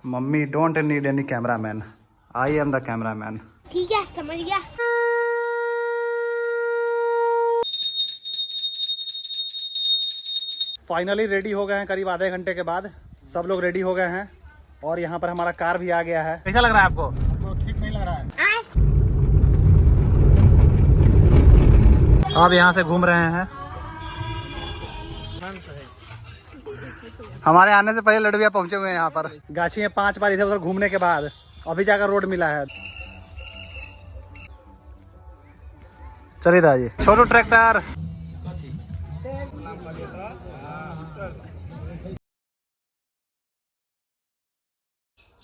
Mummy don't need any camera man, I am the camera man. ठीक है, समझ गया। फाइनली रेडी हो गए हैं, करीब आधे घंटे के बाद सब लोग रेडी हो गए हैं और यहाँ पर हमारा कार भी आ गया है। कैसा लग रहा है आपको? तो ठीक नहीं लग रहा है। अब यहाँ से घूम रहे हैं। हमारे आने से पहले लड़विया पहुंचे हुए हैं यहाँ पर। गाछी में 5 बार इधर उधर घूमने के बाद अभी जाकर रोड मिला है। चलिए दादी, छोटू ट्रैक्टर।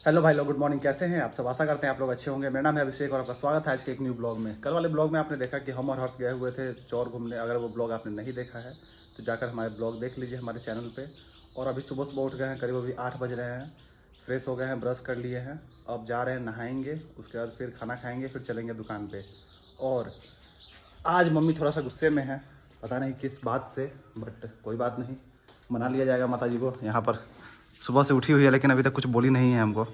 हेलो भाई लोग, गुड मॉर्निंग। कैसे हैं आप सब? आशा करते हैं आप लोग अच्छे होंगे। मेरा नाम है अभिषेक और आपका स्वागत है आज के एक न्यू ब्लॉग में। कल वाले ब्लॉग में आपने देखा कि हम और हर्ष गए हुए थे चौर घूमने। अगर वो ब्लॉग आपने नहीं देखा है तो जाकर हमारे ब्लॉग देख लीजिए हमारे चैनल पे। और अभी सुबह उठ गए हैं, करीब अभी 8 बज रहे हैं। फ्रेश हो गए हैं, ब्रश कर लिए हैं, अब जा रहे हैं नहाएंगे, उसके बाद फिर खाना खाएंगे, फिर चलेंगे दुकान पे। और आज मम्मी थोड़ा सा गुस्से में है, पता नहीं किस बात से, बट कोई बात नहीं, मना लिया जाएगा माता जी को। यहाँ पर सुबह से उठी हुई है लेकिन अभी तक कुछ बोली नहीं है हमको।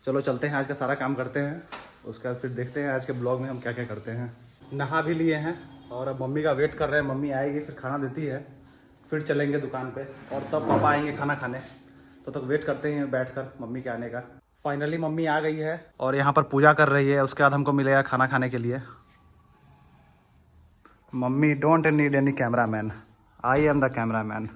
चलो चलते हैं, आज का सारा काम करते हैं, उसके बाद फिर देखते हैं आज के ब्लॉग में हम क्या क्या करते हैं। नहा भी लिए हैं और अब मम्मी का वेट कर रहे हैं। मम्मी आएगी फिर खाना देती है, फिर चलेंगे दुकान पे और तब पापा आएंगे खाना खाने। तो तक वेट करते हैं बैठकर मम्मी के आने का। फाइनली मम्मी आ गई है और यहाँ पर पूजा कर रही है, उसके बाद हमको मिलेगा खाना खाने के लिए। Mummy don't need any camera man, I am the camera man.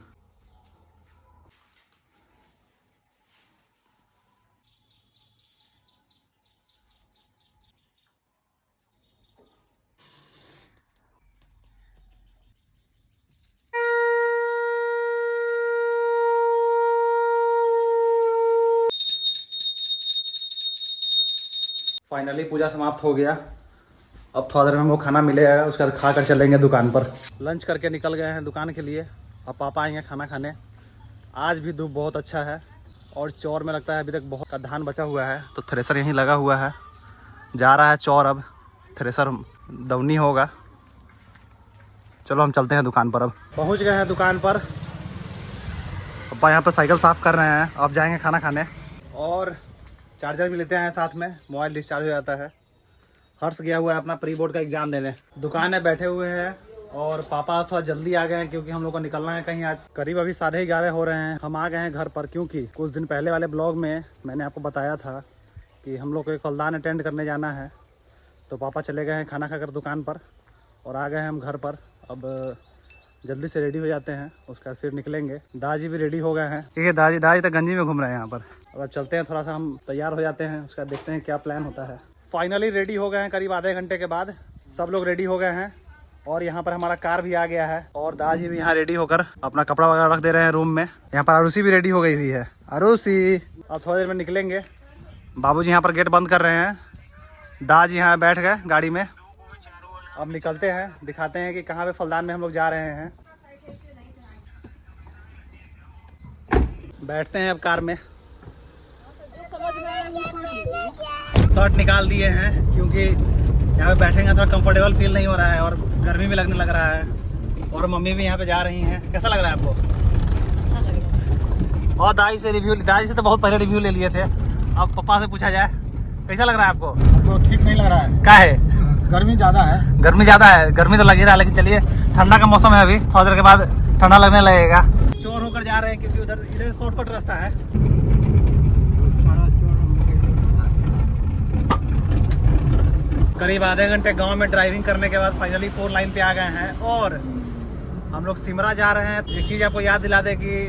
Finally puja समाप्त हो गया। अब थोड़ा देर में हमको खाना मिलेगा, उसके बाद खा कर चलेंगे दुकान पर। लंच करके निकल गए हैं दुकान के लिए, अब पापा आएंगे खाना खाने। आज भी धूप बहुत अच्छा है और चौर में लगता है अभी तक बहुत का धान बचा हुआ है, तो थ्रेसर यहीं लगा हुआ है। जा रहा है चौर, अब थ्रेसर दवनी होगा। चलो हम चलते हैं दुकान पर। अब पहुँच गए हैं दुकान पर। पापा यहाँ पर साइकिल साफ़ कर रहे हैं, अब जाएंगे खाना खाने। और चार्जर भी लेते हैं साथ में, मोबाइल डिस्चार्ज हो जाता है। हर्ष गया हुआ है अपना प्री बोर्ड का एग्जाम देने। दुकान में बैठे हुए हैं और पापा थोड़ा जल्दी आ गए हैं क्योंकि हम लोग को निकलना है कहीं आज। करीब अभी 11:30 हो रहे हैं। हम आ गए हैं घर पर क्योंकि कुछ दिन पहले वाले ब्लॉग में मैंने आपको बताया था कि हम लोग को एक फलदान अटेंड करने जाना है। तो पापा चले गए हैं खाना खाकर दुकान पर और आ गए हैं हम घर पर। अब जल्दी से रेडी हो जाते हैं, उसके बाद फिर निकलेंगे। दादी भी रेडी हो गए हैं। ठीक है दादी तो गंजी में घूम रहे हैं यहाँ पर। अब चलते हैं, थोड़ा सा हम तैयार हो जाते हैं, उसका देखते हैं क्या प्लान होता है। फाइनली रेडी हो गए हैं, करीब आधे घंटे के बाद सब लोग रेडी हो गए हैं और यहाँ पर हमारा कार भी आ गया है। और दादी भी यहाँ रेडी होकर अपना कपड़ा वगैरह रख दे रहे हैं रूम में। यहाँ पर अरुषि भी रेडी हो गई हुई है। अरुषि अब थोड़ी देर में निकलेंगे। बाबूजी यहाँ पर गेट बंद कर रहे हैं, दादी यहाँ बैठ गए गाड़ी में। अब निकलते हैं, दिखाते हैं कि कहाँ पे फलदान में हम लोग जा रहे हैं। बैठते हैं अब कार में। शर्ट निकाल दिए हैं क्योंकि यहाँ पे बैठेंगे थोड़ा कंफर्टेबल फील नहीं हो रहा है और गर्मी भी लगने लग रहा है। और मम्मी भी यहाँ पे जा रही हैं। कैसा लग रहा है आपको? अच्छा लग रहा है। और दादी से तो बहुत पहले रिव्यू ले लिए थे, अब पापा से पूछा जाए कैसा लग रहा है आपको? तो ठीक नहीं लग रहा है। क्या है? गर्मी ज़्यादा है। गर्मी ज़्यादा है, गर्मी तो लग ही रहा है, लेकिन चलिए ठंडा का मौसम है, अभी थोड़ा देर के बाद ठंडा लगने लगेगा। चोर होकर जा रहे हैं क्योंकि इधर शॉर्टकट रास्ता है। करीब आधे घंटे गांव में ड्राइविंग करने के बाद फाइनली 4 लाइन पे आ गए हैं और हम लोग सिमरा जा रहे हैं। एक चीज़ आपको याद दिला दे कि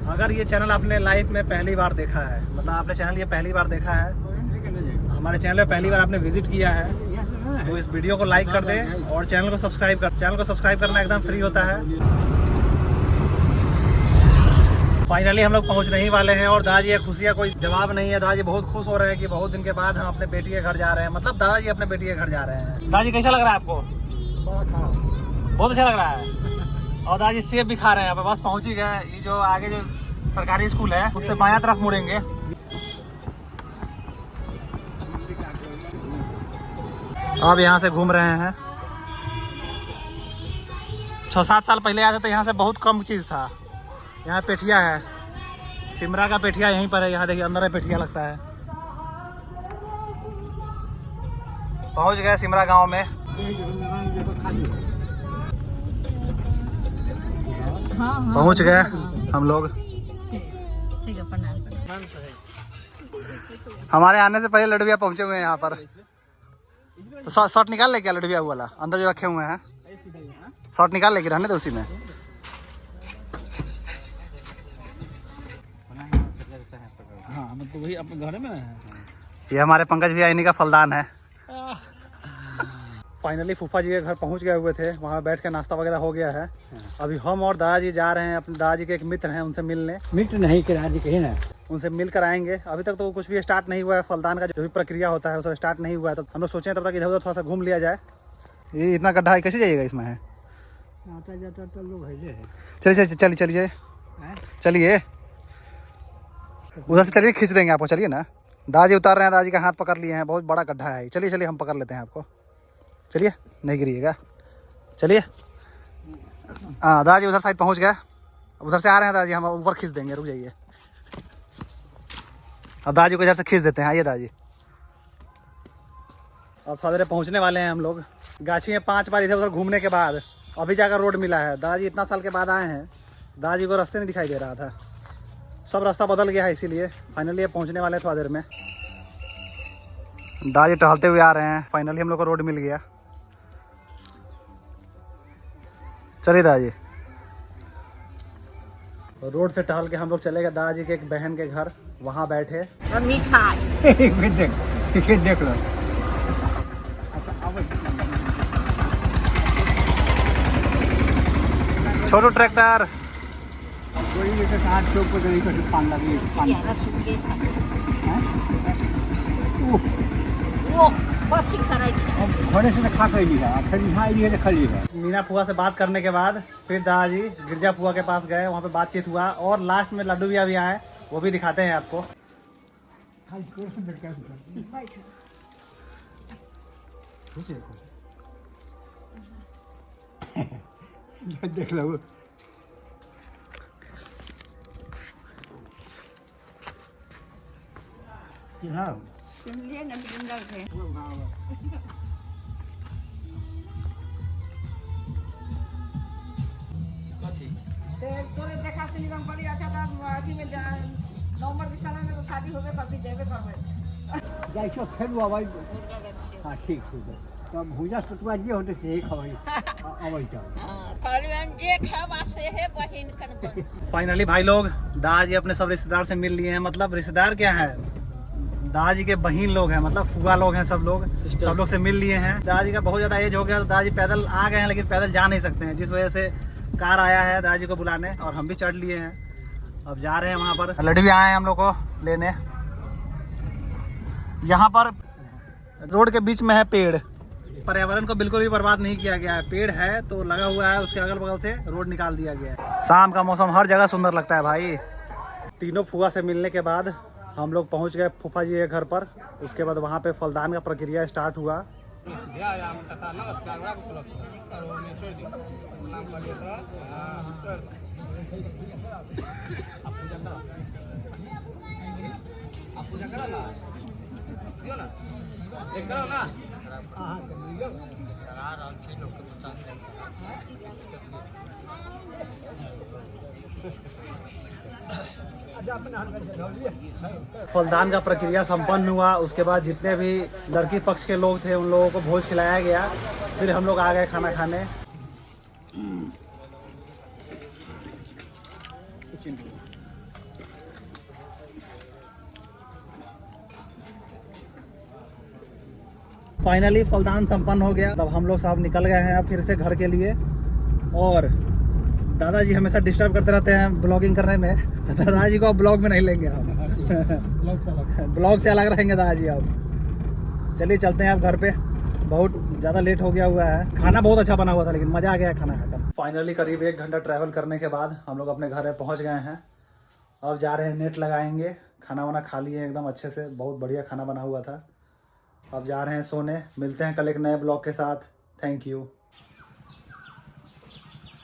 अगर ये चैनल आपने लाइफ में पहली बार देखा है, मतलब आपने चैनल ये पहली बार देखा है, हमारे चैनल पे पहली बार आपने विजिट किया है, तो इस वीडियो को लाइक कर दें और चैनल को सब्सक्राइब करना एकदम फ्री होता है। फाइनली हम लोग पहुंचने ही वाले हैं और दादाजी की खुशियाँ कोई जवाब नहीं है। दादाजी बहुत खुश हो रहे हैं कि बहुत दिन के बाद हम अपने बेटी के घर जा रहे हैं, मतलब दादाजी अपने बेटी के घर जा रहे हैं। दादाजी कैसा लग रहा है आपको? बहुत अच्छा लग रहा है। और दादाजी सेब भी खा रहे हैं। बस पहुंच ही गए। ये जो आगे जो सरकारी स्कूल है उससे बायां तरफ मुड़ेंगे। अब यहाँ से घूम रहे हैं। 6-7 साल पहले आए थे तो यहाँ से बहुत कम चीज़ था। यहाँ पेठिया है, सिमरा का पेठिया यहीं पर है, यहाँ देखिए अंदर है पेठिया लगता है। पहुंच गए सिमरा गांव में। पहुंच गए हम लोग। हमारे आने से पहले लड्डू भैया पहुंचे हुए हैं यहाँ पर। तो शॉट निकाल ले क्या लड्डू भैया वाला अंदर जो रखे हुए हैं, शॉट निकाल लेके रहने दो उसी में। हाँ मतलब वही अपने घर में है। ये हमारे पंकज भैया इन्हीं का फलदान है। फाइनली फूफा जी के घर पहुंच गए हुए थे, वहाँ बैठ के नाश्ता वगैरह हो गया है। अभी हम और दादाजी जा रहे हैं अपने दादाजी के एक मित्र हैं उनसे मिलने। मित्र नहीं दादाजी कहीं ना, उनसे मिल कर आएंगे। अभी तक तो कुछ भी स्टार्ट नहीं हुआ है, फलदान का जो भी प्रक्रिया होता है वो स्टार्ट नहीं हुआ है। तो हम लोग सोचे तब तक इधर उधर थोड़ा सा घूम लिया जाए। ये इतना गड्ढा है, कैसे जाइएगा इसमें? है आता जाता तो लोग है। चलिए चलिए चलिए चलिए उधर से चलिए, खींच देंगे आपको। चलिए ना, दादाजी उतार रहे हैं, दादाजी का हाथ पकड़ लिए हैं। बहुत बड़ा गड्ढा है। चलिए चलिए हम पकड़ लेते हैं आपको। चलिए, नहीं गिरिएगा। चलिए। हाँ दादाजी उधर साइड पहुंच गए, उधर से आ रहे हैं दादाजी, हम ऊपर खींच देंगे। रुक जाइए, अब दादाजी को इधर से खींच देते हैं। आइए दादाजी। अब थोड़ा देर पहुँचने वाले हैं हम लोग। गाछी में 5 बार इधर उधर घूमने के बाद अभी जाकर रोड मिला है। दादाजी इतना साल के बाद आए हैं, दादाजी को रास्ते नहीं दिखाई दे रहा था। सब रास्ता बदल गया है, इसीलिए फाइनली ये पहुंचने वाले हैं थोड़ा देर में। दादाजी टहलते हुए आ रहे हैं। फाइनली हम लोग को रोड मिल गया। चलिए दादाजी। रोड से टहल के हम लोग चले गए दादाजी के एक बहन के घर, वहाँ बैठे। देख लो छोटू ट्रैक्टर मीना फुआ से बात करने के बाद फिर दादाजी गिरजा फुआ के पास गए, वहाँ पे बातचीत हुआ और लास्ट में लड्डू भैया भी आए, वो भी दिखाते हैं आपको। देख लो देखा सुनी बड़ी अच्छा था। अथी में नवंबर दिसंबर में तो शादी होबे करती, जेबे करबे जाई छो फेर आबै। हां ठीक है, तब भुजा सतुआ जे होते से खबै आबै छ। हां कहलियन जे खावा से है बहिन कर। फाइनली भाई लोग दादाजी अपने सब रिश्तेदार से मिल लिए हैं। मतलब रिश्तेदार क्या है, दादाजी के बहन लोग हैं, मतलब फुआ लोग हैं। सब लोग से मिल लिए हैं। दादाजी का बहुत ज़्यादा एज हो गया तो दादाजी पैदल आ गए हैं, लेकिन पैदल जा नहीं सकते हैं, जिस वजह से कार आया है दादाजी को बुलाने और हम भी चढ़ लिए हैं। अब जा रहे हैं वहाँ पर। लड्डू भी आए हैं हम लोग को लेने। यहाँ पर रोड के बीच में है पेड़, पर्यावरण को बिल्कुल भी बर्बाद नहीं किया गया है। पेड़ है तो लगा हुआ है, उसके अगल बगल से रोड निकाल दिया गया है। शाम का मौसम हर जगह सुंदर लगता है भाई। तीनों फुआ से मिलने के बाद हम लोग पहुंच गए फूफा जी के घर पर। उसके बाद वहाँ पे फलदान का प्रक्रिया स्टार्ट हुआ। फलदान का प्रक्रिया संपन्न हुआ। उसके बाद जितने भी लड़की पक्ष के लोग थे उन लोगों को भोज खिलाया गया। फिर हम लोग आ गए खाना खाने। फाइनली फलदान संपन्न हो गया। तब हम लोग सब निकल गए हैं अब फिर से घर के लिए। और दादाजी हमेशा डिस्टर्ब करते रहते हैं ब्लॉगिंग करने में, तो दादाजी को अब ब्लॉग में नहीं लेंगे हम। ब्लॉग से अलग रहेंगे दादाजी अब। चलिए चलते हैं अब घर पे, बहुत ज़्यादा लेट हो गया हुआ है। खाना बहुत अच्छा बना हुआ था, लेकिन मज़ा आ गया खाना खाकर। फाइनली करीब 1 घंटा ट्रैवल करने के बाद हम लोग अपने घर पहुँच गए हैं। अब जा रहे हैं नेट लगाएंगे। खाना वाना खा लिए एकदम अच्छे से, बहुत बढ़िया खाना बना हुआ था। अब जा रहे हैं सोने। मिलते हैं कल एक नए ब्लॉग के साथ। Thank you.